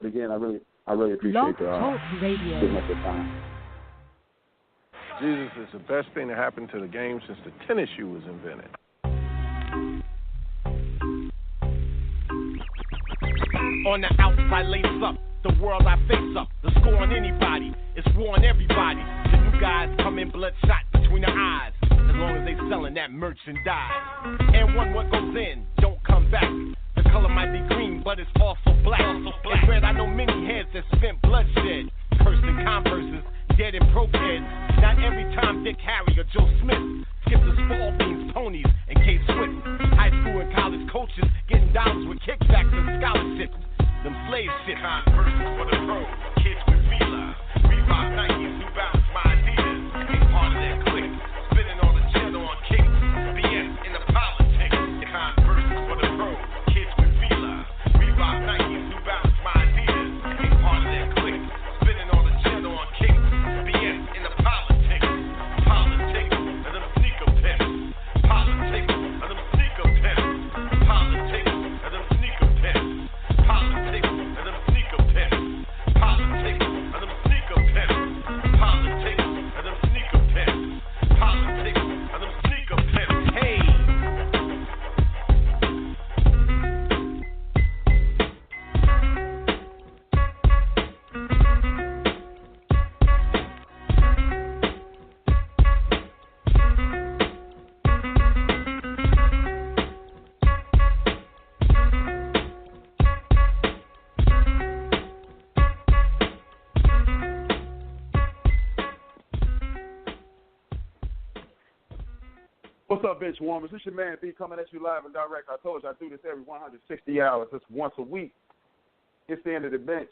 again, I really appreciate giving us your time. Jesus is the best thing to happen to the game since the tennis shoe was invented. On the outside, lace up. The world I face up. The score on anybody. It's war on everybody. The new guys come in bloodshot between the eyes. As long as they selling that merchandise. And what goes in, don't come back. The color might be green, but it's also black. And red, I know many heads that spent bloodshed. Cursed in Converses, dead in broke heads. Not every time Dick, Harry, or Joe Smith skipped the small beans, ponies, and K-Swift. High school and college coaches getting dollars with kickbacks and scholarships. Them slave shit. Converses for the pro, kids with Fila. Reebok, Nikes, New Balance, my Adidas. Ain't part of that clique. Spinning on the channel on kicks. BS in the politics. Converses for the pro, kids with Fila. Reebok, Nikes, New Balance, my Adidas. Ain't part of that clique. Spinning on the channel on kicks. BS in the politics. Politics of them sneaker pimps. Politics of them sneaker pimps. Politics of them sneaker pimps. Politics of them sneaker pimps. Politics of them sneaker pimps. Politics of them sneaker pimps. Politics of them sneaker pimps. Hey. What's up, bench warmers? This your man B coming at you live and direct. I told you I do this every 160 hours. It's once a week. It's the end of the bench.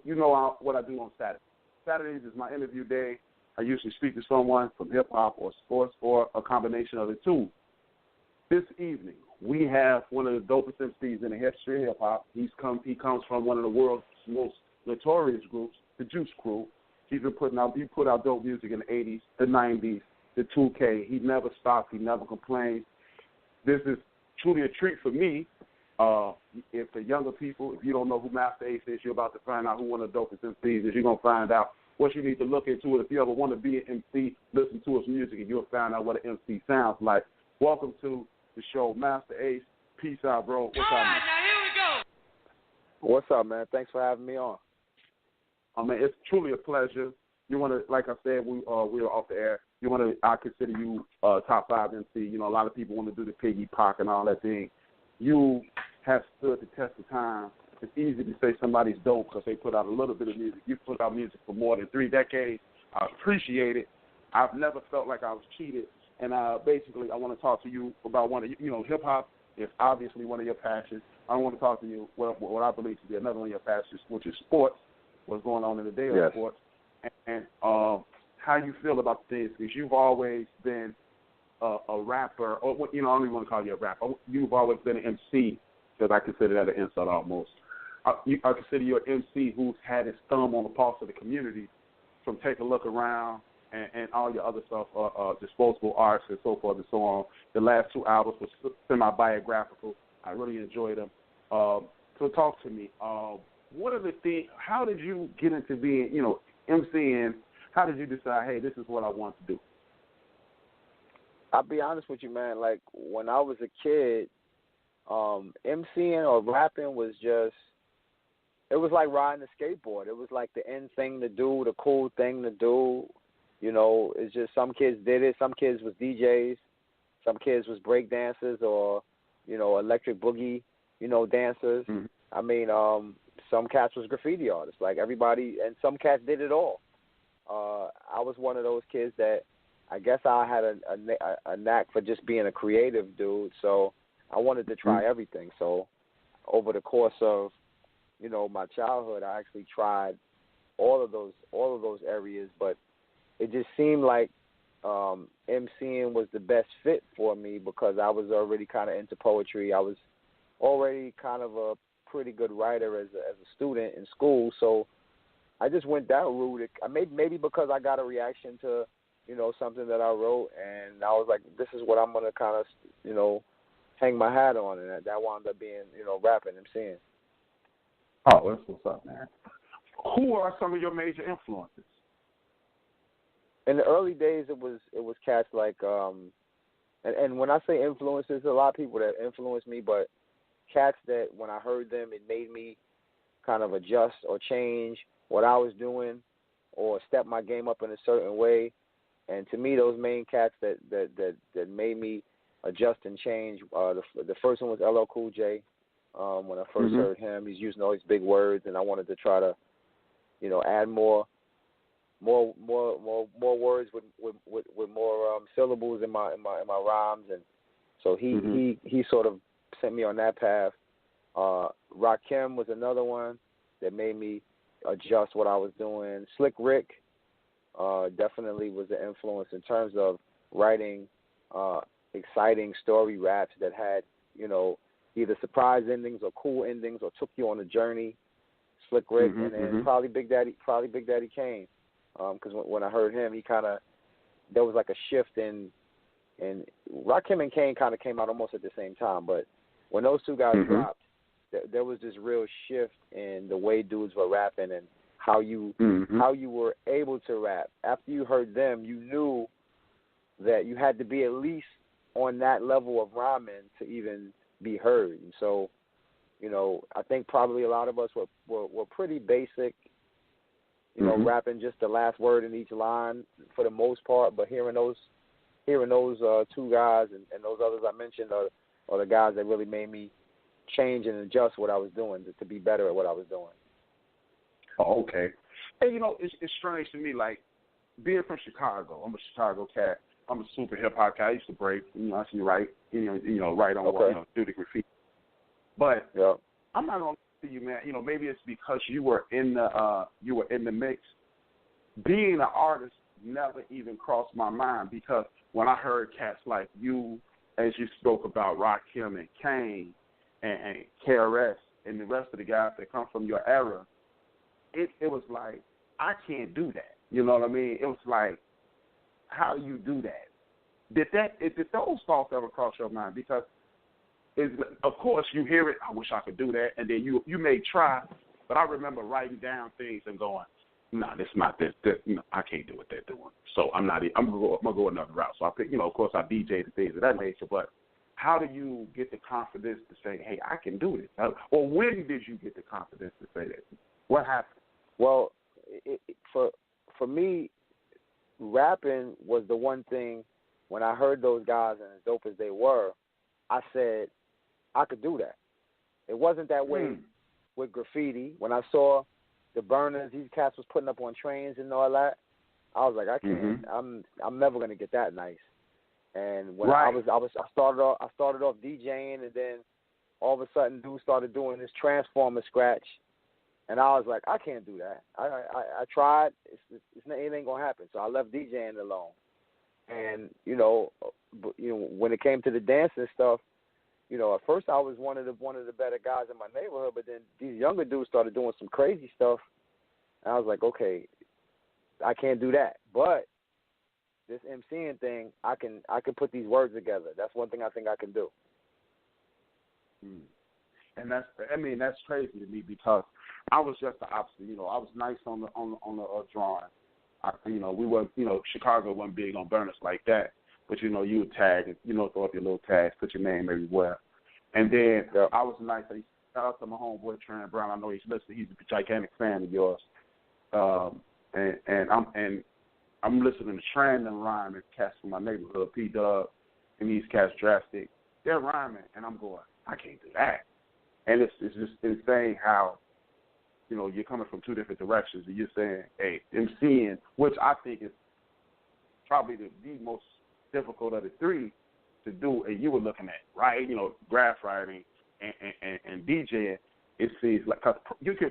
You know what I do on Saturdays. Saturdays is my interview day. I usually speak to someone from hip-hop or sports or a combination of the two. This evening, we have one of the dopest MCs in the history of hip-hop. He comes from one of the world's most notorious groups, the Juice Crew. He put out dope music in the 80s, the 90s, the 2K. He never stops. He never complains. This is truly a treat for me. If the younger people, if you don't know who Masta Ace is, you're about to find out who one of the dopest MCs is. You're going to find out what you need to look into it. If you ever want to be an MC, listen to his music, and you'll find out what an MC sounds like. Welcome to the show, Masta Ace. Peace out, bro. What's up, man? Now here we go. What's up, man? Thanks for having me on. Man, it's truly a pleasure. You want to, like I said, we were off the air. I consider you top 5 MC. You know, a lot of people want to do the piggy pock and all that thing. You have stood the test of time. It's easy to say somebody's dope because they put out a little bit of music. You put out music for more than 3 decades. I appreciate it. I've never felt like I was cheated. And basically, I want to talk to you about one of hip hop is obviously one of your passions. I want to talk to you what I believe to be another one of your passions, which is sports. What's going on in the day of sports, and how you feel about things, because you've always been a rapper, or I don't even want to call you a rapper. You've always been an MC, because I consider that an insult almost. I consider you an MC who's had his thumb on the pulse of the community, from Take a Look Around and all your other stuff, Disposable Arts and so forth and so on. The last 2 albums were semi-biographical. I really enjoyed them. So talk to me. What are the things? How did you get into being, MCing? How did you decide, hey, this is what I want to do? I'll be honest with you, man. Like, when I was a kid, MCing or rapping was just, it was like riding a skateboard. It was like the end thing to do, the cool thing to do. It's just some kids did it. Some kids was DJs. Some kids was break dancers or, electric boogie, dancers. Mm-hmm. I mean, some cats was graffiti artists. Like, everybody, and some cats did it all. I was one of those kids that I guess I had a knack for just being a creative dude, so I wanted to try everything. So over the course of, my childhood, I actually tried all of those areas, but it just seemed like MCing was the best fit for me because I was already kind of into poetry. I was already kind of a pretty good writer as a student in school, so I just went that route. Maybe because I got a reaction to, something that I wrote, and I was like, this is what I'm going to kind of, hang my hat on, and that wound up being, rapping and singing. Oh, that's what's up, man. Who are some of your major influences? In the early days, it was cats like and when I say influences, a lot of people that influenced me, but cats that when I heard them, it made me kind of adjust or change what I was doing or step my game up in a certain way. And to me, those main cats that made me adjust and change, the first one was LL Cool J. When I first heard him, he's using all these big words, and I wanted to try to, add more words with more syllables in my rhymes, and so he sort of sent me on that path. Rakim was another one that made me adjust what I was doing. Slick Rick definitely was an influence in terms of writing exciting story raps that had, either surprise endings or cool endings or took you on a journey. Slick Rick, and then probably Big Daddy Kane. Because when I heard him, there was like a shift in Rakim and Kane kind of came out almost at the same time. But when those two guys dropped, there was this real shift in the way dudes were rapping and how you were able to rap. After you heard them, you knew that you had to be at least on that level of rhyming to even be heard. And so, I think probably a lot of us were pretty basic, rapping just the last word in each line for the most part. But hearing those two guys and those others I mentioned are the guys that really made me change and adjust what I was doing to be better at what I was doing. Oh, okay. And it's strange to me, like being from Chicago. I'm a Chicago cat. I'm a super hip hop cat. I used to break, I used to write, write on do the graffiti. But I'm not gonna lie to you, man. Maybe it's because you were in the mix. Being an artist never even crossed my mind, because when I heard cats like you, as you spoke about Rakim and Kane and KRS and the rest of the guys that come from your era, it was like, I can't do that. You know what I mean? It was like, how do you do that? Did those thoughts ever cross your mind? Because of course you hear it, I wish I could do that, and then you may try, but I remember writing down things and going, nah, this not this. I can't do what they're doing. So I'm gonna go another route. So I pick, of course I DJ and things of that nature, but how do you get the confidence to say, hey, I can do it? Or when did you get the confidence to say that? What happened? Well, for me, rapping was the one thing. When I heard those guys and as dope as they were, I said I could do that. It wasn't that way with graffiti. When I saw the burners, these cats was putting up on trains and all that, I was like, I can't. I'm never gonna get that nice. And when I started off DJing, and then all of a sudden, dudes started doing this Transformer scratch, and I was like, I can't do that. I tried. It ain't gonna happen. So I left DJing alone. And when it came to the dancing stuff, at first I was one of the better guys in my neighborhood, but then these younger dudes started doing some crazy stuff, and I was like, okay, I can't do that. But this MCing thing, I can put these words together. That's one thing I think I can do. And that's crazy to me, because I was just the opposite. I was nice on the drawing. We were, Chicago wasn't big on burners like that, but you would tag, throw up your little tags, put your name everywhere. And then I was nice. I used to shout out to my homeboy Trent Brown. I know he's listening. He's a gigantic fan of yours. And I'm listening to Trent and rhyming cats from my neighborhood, P Dub, and these cats Drastic. They're rhyming, and I'm going, I can't do that. And it's just insane how, you're coming from two different directions, and you're saying, hey, MCing, which I think is probably the most difficult of the three to do, and you were looking at, right? Graph writing and DJing. It seems like, cause you can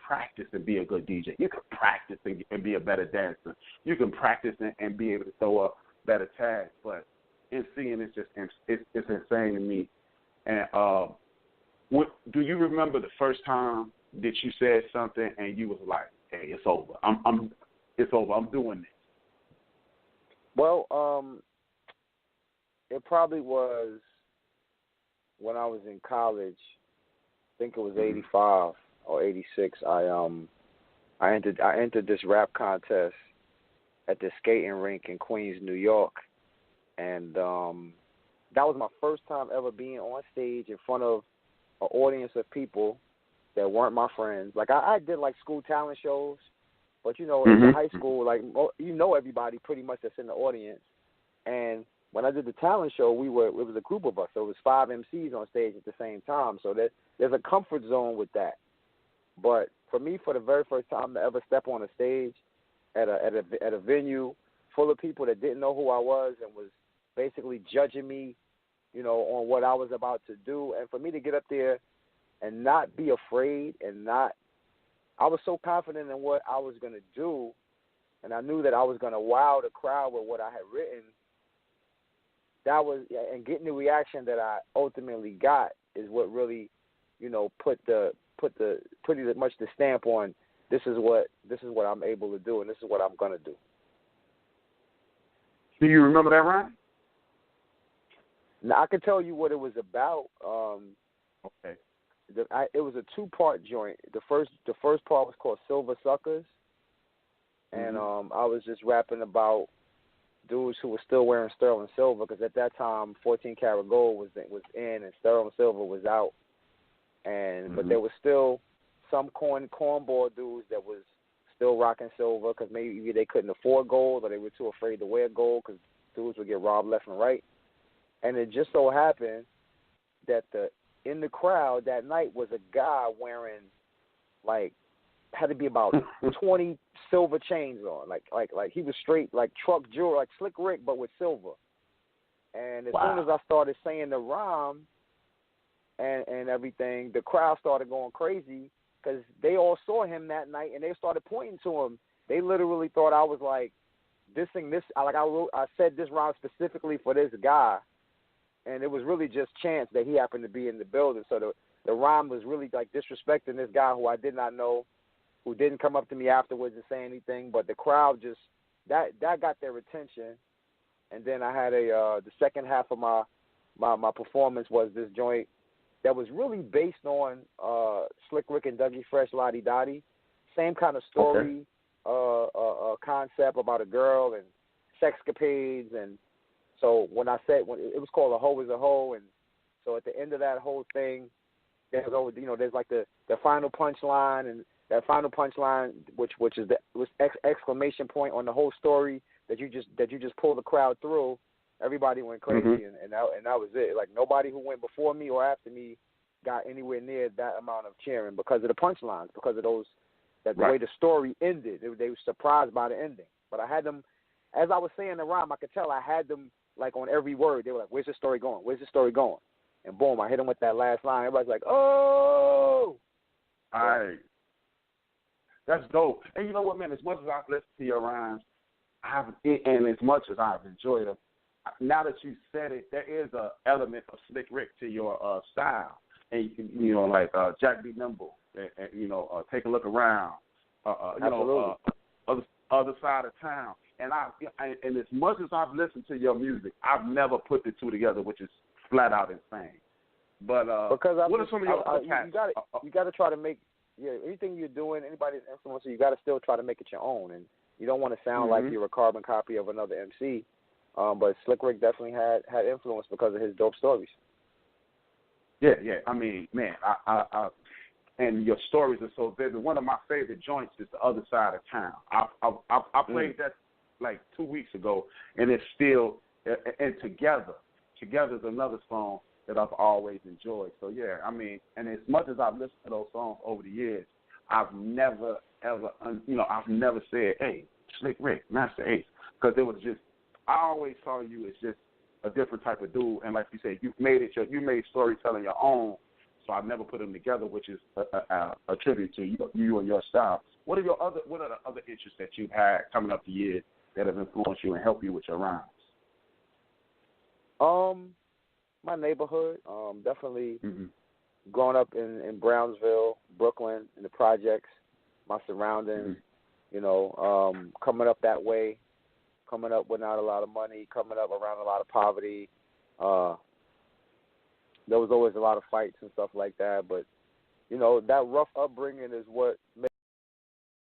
practice and be a good DJ. You can practice and be a better dancer. You can practice and be able to throw up better tags. But MCing is just it's insane to me. And do you remember the first time that you said something and you was like, hey, it's over. It's over. I'm doing this. Well, it probably was when I was in college. I think it was 85. or 86, I entered this rap contest at the skating rink in Queens, New York, and that was my first time ever being on stage in front of an audience of people that weren't my friends. Like I did like school talent shows, but in high school, like everybody pretty much that's in the audience. And when I did the talent show, it was a group of us. So it was 5 MCs on stage at the same time. So there's a comfort zone with that. But for me, for the very first time to ever step on a stage at a venue full of people that didn't know who I was and was basically judging me, on what I was about to do, and for me to get up there and not be afraid I was so confident in what I was going to do, and I knew that I was going to wow the crowd with what I had written. And getting the reaction that I ultimately got is what really, put pretty much the stamp on this is what I'm able to do, and this is what I'm going to do. Do you remember that rhyme? Now I can tell you what it was about. Okay. It was a 2-part joint. The first part was called Silver Suckers, and I was just rapping about dudes who were still wearing sterling silver, because at that time 14 karat gold was in and sterling silver was out, and but there was still some cornball dudes that was still rocking silver because maybe either they couldn't afford gold or they were too afraid to wear gold because dudes would get robbed left and right. And it just so happened that in the crowd that night was a guy wearing, had to be about 20 silver chains on. Like he was straight, like truck jewelry, like Slick Rick, but with silver. And as soon as I started saying the rhyme and everything, the crowd started going crazy because they all saw him that night and they started pointing to him. They literally thought I was like dissing this. I said this rhyme specifically for this guy. And it was really just chance that he happened to be in the building. So the rhyme was really like disrespecting this guy who I did not know, who didn't come up to me afterwards and say anything. But the crowd just that got their attention. And then I had the second half of my performance was this joint that was really based on Slick Rick and Dougie Fresh Lottie Dottie. Same kind of story, concept about a girl and sexcapades. And so when it was called A Hoe is a Hoe, and so at the end of that whole thing, there's like the final punchline, and that final punchline, which was exclamation point on the whole story that you just pull the crowd through. Everybody went crazy, and that was it. Like nobody who went before me or after me got anywhere near that amount of cheering because of the punchlines, because of those the way the story ended. They were surprised by the ending. But I had them, as I was saying the rhyme, I could tell I had them like on every word. They were like, "Where's the story going? Where's the story going?" And boom, I hit them with that last line. Everybody's like, "Oh!" All right. That's dope. And you know what, man? As much as I've listened to your rhymes, and as much as I've enjoyed them, now that you said it, there is an element of Slick Rick to your style. And you can, like Jack B. Nimble, and Take a Look Around, other side of town. And and as much as I've listened to your music, I've never put the two together, which is flat out insane. But because what are some of your other cats? You got to try to make anything you're doing, anybody's influencer, you got to still try to make it your own, and you don't want to sound like you're a carbon copy of another MC. But Slick Rick definitely had influence because of his dope stories. Yeah. I mean, man, I and your stories are so vivid. One of my favorite joints is The Other Side of Town. I played that like 2 weeks ago, and it's still and Together is another song that I've always enjoyed. So yeah, I mean, and as much as I've listened to those songs over the years, I've never ever I've never said, "Hey, Slick Rick, Masta Ace," because it was just I always saw you as just a different type of dude, and like you said, you made storytelling your own. So I've never put them together, which is a tribute to you and your style. What are the other interests that you've had coming up the years that have influenced you and helped you with your rhymes? My neighborhood, definitely growing up in Brownsville, Brooklyn, in the projects, my surroundings, coming up that way, coming up with not a lot of money, coming up around a lot of poverty. There was always a lot of fights and stuff like that, but, you know, that rough upbringing is what